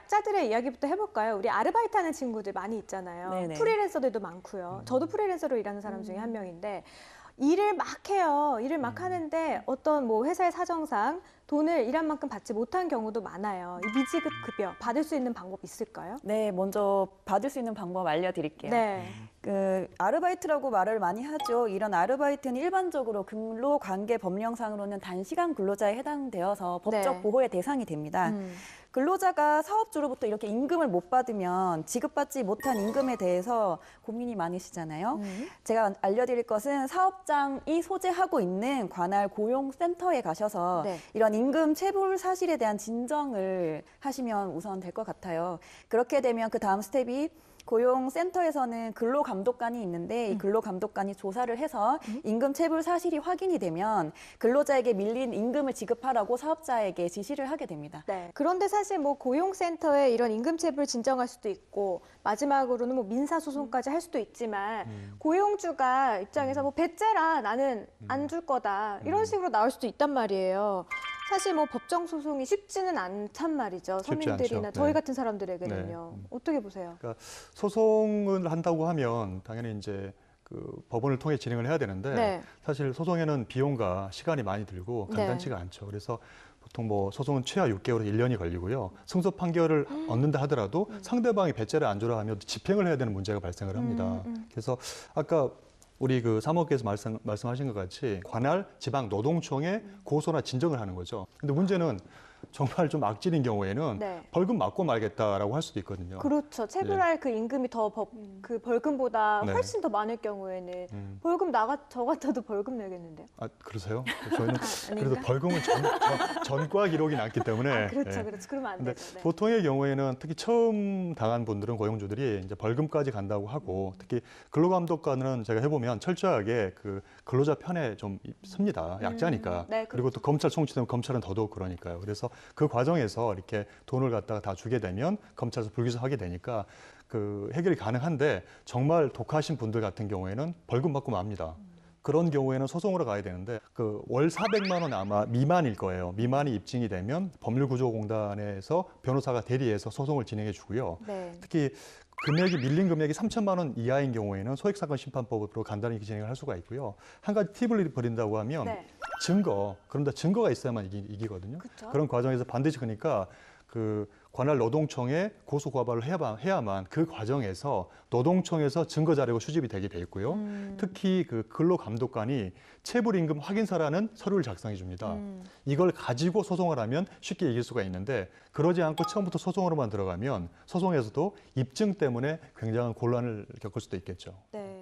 약자들의 이야기부터 해볼까요? 우리 아르바이트 하는 친구들 많이 있잖아요. 네네. 프리랜서들도 많고요. 저도 프리랜서로 일하는 사람 중에 한 명인데 일을 막 해요. 일을 막 하는데 어떤 뭐 회사의 사정상 돈을 일한 만큼 받지 못한 경우도 많아요. 이 미지급 급여 받을 수 있는 방법 있을까요? 네, 먼저 받을 수 있는 방법 알려드릴게요. 네. 아르바이트라고 말을 많이 하죠. 이런 아르바이트는 일반적으로 근로관계 법령상으로는 단시간 근로자에 해당되어서 법적 네. 보호의 대상이 됩니다. 근로자가 사업주로부터 이렇게 임금을 못 받으면 지급받지 못한 임금에 대해서 고민이 많으시잖아요. 제가 알려드릴 것은 사업장이 소재하고 있는 관할 고용센터에 가셔서 네. 이런 임금 체불 사실에 대한 진정을 하시면 우선 될 것 같아요. 그렇게 되면 그 다음 스텝이 고용센터에서는 근로감독관이 있는데 이 근로감독관이 조사를 해서 임금 체불 사실이 확인이 되면 근로자에게 밀린 임금을 지급하라고 사업자에게 지시를 하게 됩니다. 네. 그런데 사실 뭐 고용센터에 이런 임금체불 진정할 수도 있고 마지막으로는 뭐 민사소송까지 할 수도 있지만 고용주가 입장에서 뭐 배째라 나는 안 줄 거다 이런 식으로 나올 수도 있단 말이에요. 사실 뭐 법정 소송이 쉽지는 않단 말이죠. 쉽지 서민들이나 않죠. 저희 네. 같은 사람들에게는요. 네. 어떻게 보세요? 그러니까 소송을 한다고 하면 당연히 이제 그 법원을 통해 진행을 해야 되는데 네. 사실 소송에는 비용과 시간이 많이 들고 간단치가 않죠. 그래서 보통 뭐 소송은 최하 6개월에서 1년이 걸리고요. 승소 판결을 얻는다 하더라도 상대방이 배째를 안 주라 하면 집행을 해야 되는 문제가 발생을 합니다. 그래서 아까 우리 그 사모께서 말씀하신 것 같이 관할 지방 노동청에 고소나 진정을 하는 거죠. 근데 문제는 정말 좀 악질인 경우에는 네. 벌금 맞고 말겠다라고 할 수도 있거든요. 그렇죠. 체불할 그 임금이 더 그 벌금보다 네. 훨씬 더 많을 경우에는 벌금 저 같아도 벌금 내겠는데요. 아, 그러세요? 저희는 아닌가? 그래도 벌금은 전과 기록이 남기 때문에. 그렇죠, 예. 그렇죠. 그러면 안 근데 되죠. 네. 보통의 경우에는 특히 처음 당한 분들은 고용주들이 이제 벌금까지 간다고 하고 특히 근로감독관은 제가 해보면 철저하게 그 근로자 편에 좀 섭니다. 약자니까. 네, 그리고 또 검찰 총치되면 검찰은 더더욱 그러니까요. 그래서 그 과정에서 이렇게 돈을 갖다가 다 주게 되면 검찰에서 불기소하게 되니까 그 해결이 가능한데 정말 독하신 분들 같은 경우에는 벌금 받고 맙니다. 그런 경우에는 소송으로 가야 되는데 그 월 400만 원 아마 미만일 거예요. 미만이 입증이 되면 법률구조공단에서 변호사가 대리해서 소송을 진행해 주고요. 네. 특히 밀린 금액이 3천만 원 이하인 경우에는 소액사건 심판법으로 간단히 진행을 할 수가 있고요. 한 가지 팁을 드린다고 하면 네. 그런데 증거가 있어야만 이기거든요. 그쵸? 그런 과정에서 반드시 그러니까 그 관할 노동청에 고소 고발을 해야만 그 과정에서 노동청에서 증거 자료가 수집이 되게 돼 있고요. 특히 그 근로감독관이 체불임금 확인서라는 서류를 작성해 줍니다. 이걸 가지고 소송을 하면 쉽게 이길 수가 있는데 그러지 않고 처음부터 소송으로만 들어가면 소송에서도 입증 때문에 굉장한 곤란을 겪을 수도 있겠죠. 네.